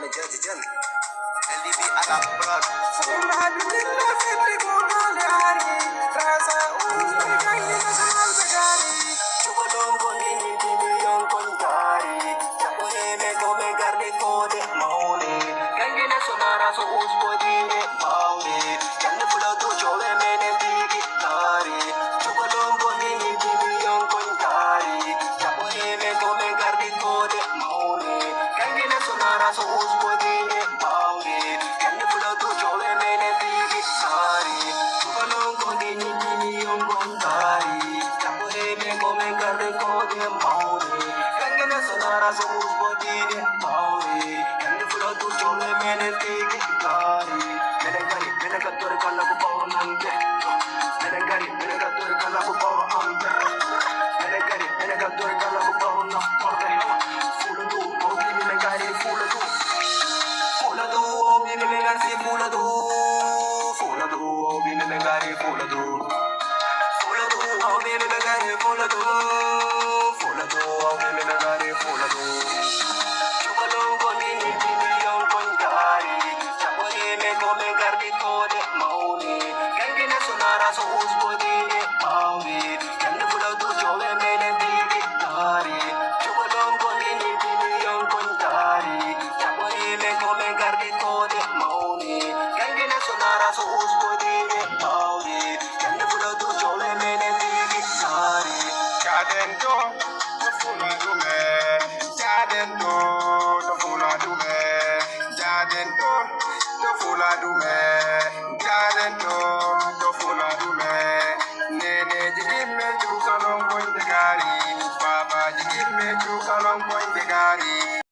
na jajijan LDB Arab Brad Chukolongo nini dini yon kontari Chapone me come garde kode maune Kangine sonara so uspo dine maune Janne pula tu chove mene digi tari Chukolongo nini dini yon kontari Chapone me come garde kode maune Kangine sonara so uspo dine maune Janne pula tu chove mene digi tari Chukolongo nini dini yon kontari Chapone me come garde kode maune Kangine sonara so uspo dine maune Janne pula tu chove mene digi tari Mene katore kana ku pawa nante Mene katore kana ku pawa ante Mene katore kana ku pawa na porre Fula du, ogi mene gari fula du Fula du, ogi mene gari fula du Fula du, ogi mene gari fula du Fula du, ogi mene gari fula du Fula du, ogi mene gari fula du Chukalongo nini dini yon kontari Chapone me come gardi kode maune Kangine sonara so uspo dine maune Janne pula tu chove mene digi tari Chukalongo nini dini yon kontari Chapone me come gardi kode maune Kangine sonara so uspo dine maune Janne pula tu chove mene digi tari Jadendo, the fula do me. Jadendo, the fula do me. Jadendo, the fula do me. Jadendo, the